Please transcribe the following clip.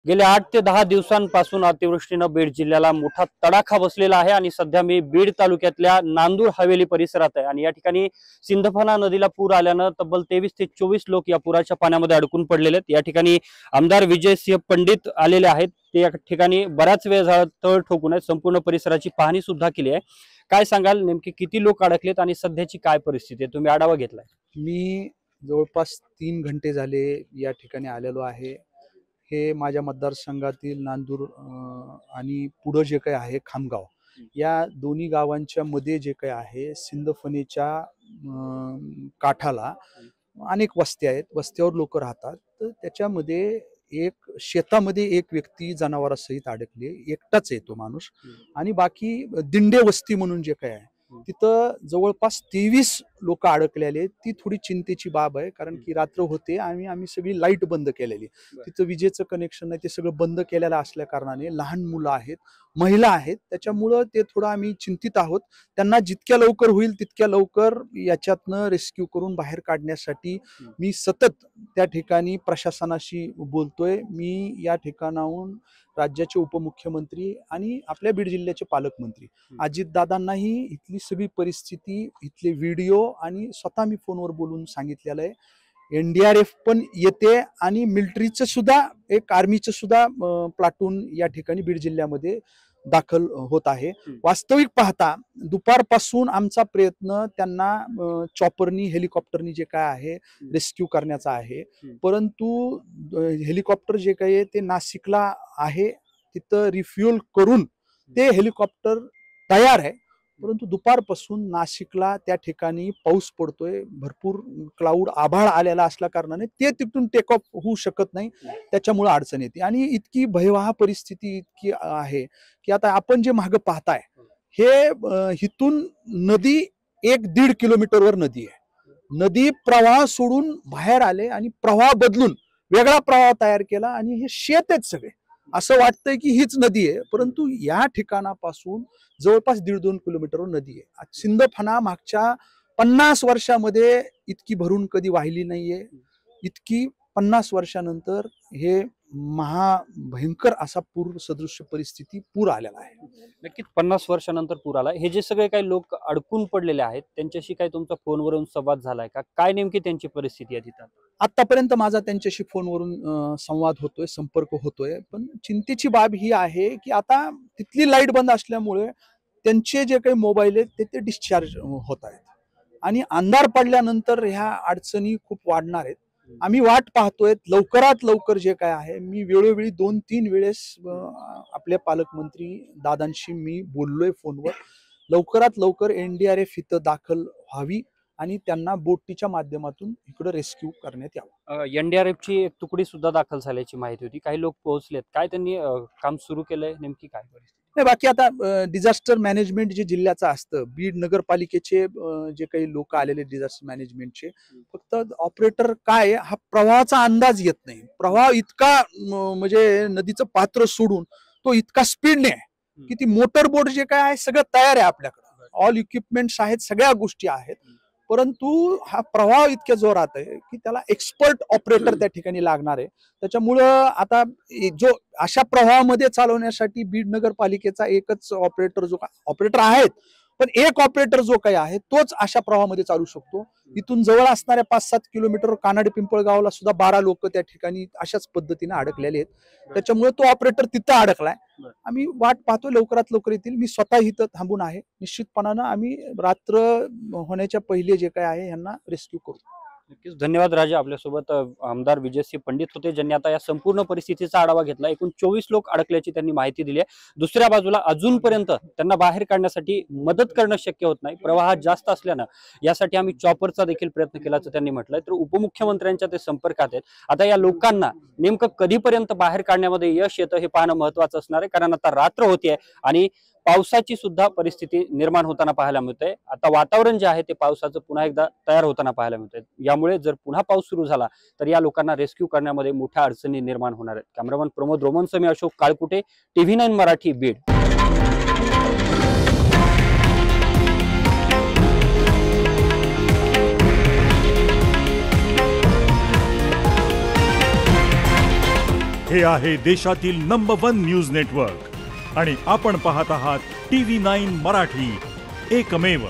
गेल्या 8 ते 10 दिवसांपासून अतिवृष्टीनं बीड जिल्ह्याला मोठा तडाखा बसलेला आहे आणि सध्या मी बीड तालुक्यातल्या नांदूर हवेली परिसरात आहे आणि या ठिकाणी सिंदफणा नदीला पूर आल्यानं तब्बल 23 ते 24 लोक या पुराच्या पाण्यामध्ये अडकून पडलेले आहेत। या ठिकाणी आमदार विजयसिंह पंडित आलेले आहेत। ते या ठिकाणी बराच वेळ झाला तळ ठोकून आहेत, संपूर्ण परिसराची पाहणी सुद्धा केली आहे। काय सांगाल, नेमके किती लोक अडकलेत आणि सध्याची काय परिस्थिती आहे? तुम्ही आढावा घेतलाय? मी जवळपास 3 घंटे झाले या ठिकाणी आलेलो आहे। हे माझ्या मतदारसंघातील नांदूर आणि पुढे जे काही आहे खामगाव, या दोन्ही गावांच्या मध्ये जे काही आहे सिंदफणीच्या काठाला अनेक वस्त्या आहेत, वस्त्यावर लोक राहतात। तर त्याच्यामध्ये एक शेतामध्ये एक व्यक्ती जनावरासहित अडकले, एकटाच आहे तो माणूस। आणि बाकी दिंडे वस्ती म्हणून जे काही आहे तिथं जवळपास 23 लोक अडकलेले। ती थोडी चिंतेची बाब आहे, कारण की रात्र होते आणि आम्ही सगळी लाईट बंद केलेली, तिथं विजेचं कनेक्शन नाही, ते सगळं बंद केलेलं असल्या कारणाने लहान मुलं आहेत, महिला आहेत, त्याच्यामुळं ते थोडं आम्ही चिंतित आहोत। त्यांना जितक्या लवकर होईल तितक्या लवकर याच्यातनं रेस्क्यू करून बाहेर काढण्यासाठी मी सतत त्या ठिकाणी प्रशासनाशी बोलतोय। मी या ठिकाणाहून राज्याचे उपमुख्यमंत्री आणि आपल्या बीड जिल्ह्याचे पालकमंत्री अजितदादांनाही इथली सगळी परिस्थिती, इथले व्हिडिओ आणि स्वतः मी फोनवर बोलून सांगितलेलं आहे। NDRF पण येते आणि मिलिटरीचं सुद्धा, एक आर्मीचं सुद्धा प्लाटून या ठिकाणी बीड जिल्ह्यामध्ये दाखल होत आहे। वास्तविक पाहता दुपारपासून आमचा प्रयत्न त्यांना चॉपरनी, हेलिकॉप्टरनी जे काय आहे रेस्क्यू करण्याचा आहे, परंतु हेलिकॉप्टर जे काही आहे ते नाशिकला आहे, तिथं रिफ्युअल करून ते हेलिकॉप्टर तयार आहे। परंतु दुपारपासून नाशिकला त्या ठिकाणी पाऊस पडतोय, भरपूर क्लाउड आभाळ आलेला असल्या कारणाने ते तिथून टेक ऑफ होऊ शकत नाही, त्याच्यामुळे अडचण येते। आणि इतकी भयावह परिस्थिती इतकी आहे की आता आपण जे मागे पाहताय हे इथून नदी 1-1.5 किलोमीटरवर नदी आहे। नदी प्रवाह सोडून बाहेर आले आणि प्रवाह बदलून वेगळा प्रवाह तयार केला आणि हे शेत आहेत सगळे, असं वाटतंय की हीच नदी आहे, परंतु या ठिकाणापासून जवळपास 1.5-2 किलोमीटरवर नदी आहे। सिंदफणा मागच्या 50 वर्षामध्ये इतकी भरून कधी वाहिली नाहीये, इतकी 50 वर्षानंतर हे महाभयंकर असा पूर सदृश्य परिस्थिती पूर आलेला आहे। नक्कीच 50 वर्षानंतर पूर आला। हे जे सगळे काही लोक अडकून पडलेले आहेत त्यांच्याशी काही तुमचा फोनवरून संवाद झालाय का? काय नेमकी त्यांची परिस्थिती आहे तिथं? आतापर्यंत माझा त्यांच्याशी फोनवरून संवाद होतोय, संपर्क होतोय, पण चिंतेची बाब ही आहे की आता तिथली लाईट बंद असल्यामुळे त्यांचे जे काही मोबाईल आहेत ते डिस्चार्ज होत आहेत आणि अंधार पडल्यानंतर ह्या अडचणी खूप वाढणार आहेत। आम्ही वाट पाहतोय लवकरात लवकर जे काय आहे। मी वेळोवेळी 2-3 वेळेस आपल्या पालकमंत्री दादांशी मी बोललोय फोनवर, लवकरात लवकर NDRF इथं दाखल व्हावी आणि त्यांना बोटीच्या माध्यमातून इकडे रेस्क्यू करण्यात यावं। NDRF ची एक तुकडी सुद्धा दाखल झाल्याची माहिती होती, काही लोक पोहोचलेत, काय त्यांनी काम सुरू केलंय, नेमकी काय परिस्थिती? नाही, बाकी आता डिझास्टर मॅनेजमेंट जे जिल्ह्याचं असतं, बीड नगरपालिकेचे जे काही लोक आलेले डिझास्टर मॅनेजमेंटचे, फक्त ऑपरेटर काय हा प्रवाहाचा अंदाज येत नाही। प्रवाह इतका म्हणजे नदीचं पात्र सोडून तो इतका स्पीडने आहे की ती मोटर बोट जे काय आहे सगळं तयार आहे, आपल्याकडे ऑल इक्विपमेंट्स आहेत, सगळ्या गोष्टी आहेत, परंतु हा प्रवाह इतक्या जोरात आहे की त्याला एक्सपर्ट ऑपरेटर त्या ठिकाणी लागणार आहे। त्याच्यामुळं आता जो अशा प्रवाहामध्ये चालवण्यासाठी बीड नगरपालिकेचा एकच ऑपरेटर आहेत, पण एक ऑपरेटर जो काही आहे तोच अशा प्रवाहामध्ये चालू शकतो। इथून जवळ असणाऱ्या 5-7 किलोमीटर कानाडी पिंपळगावला सुद्धा 12 लोक त्या ठिकाणी अशाच पद्धतीने अडकलेले आहेत, त्याच्यामुळे तो ऑपरेटर तिथं अडकलाय। आम्ही वाट पाहतो लवकरात लवकर येतील। मी स्वतः इथं थांबून आहे, निश्चितपणानं आम्ही रात्र होण्याच्या पहिले जे काय आहे यांना रेस्क्यू करू। नक्कीच, धन्यवाद राजा। आपल्यासोबत आमदार विजयसिंह पंडित होते, ज्यांनी आता या संपूर्ण परिस्थितीचा आढावा घेतला। एकूण 24 लोक अडकल्याची त्यांनी माहिती दिली आहे। दुसऱ्या बाजूला अजूनपर्यंत त्यांना बाहेर काढण्यासाठी मदत करणं शक्य होत नाही, प्रवाह जास्त असल्यानं यासाठी आम्ही चॉपरचा देखील प्रयत्न केल्याचं त्यांनी म्हटलंय। तर उपमुख्यमंत्र्यांच्या ते संपर्कात आहेत। आता या लोकांना नेमकं कधीपर्यंत बाहेर काढण्यामध्ये यश येतं हे पाहणं महत्त्वाचं असणार आहे, कारण आता रात्र होतीये आणि पावसाची सुद्धा परिस्थिती निर्माण होताना पाहायला मिळते। आता वातावरण जे आहे ते पावसाचं पुन्हा एकदा तयार होताना पाहायला मिळतंय। यामुळे जर पुन्हा पाऊस सुरू झाला तर या लोकांना रेस्क्यू करण्यामध्ये मोठ्या अडचणी निर्माण होणार आहेत। कॅमेरामन प्रमोद रोमनसह मी अशोक काळकुटे, TV9 मराठी, बीड। हे आहे देशातील नंबर 1 न्यूज नेटवर्क आणि आपण पाहत आहात TV9 मराठी, एकमेव.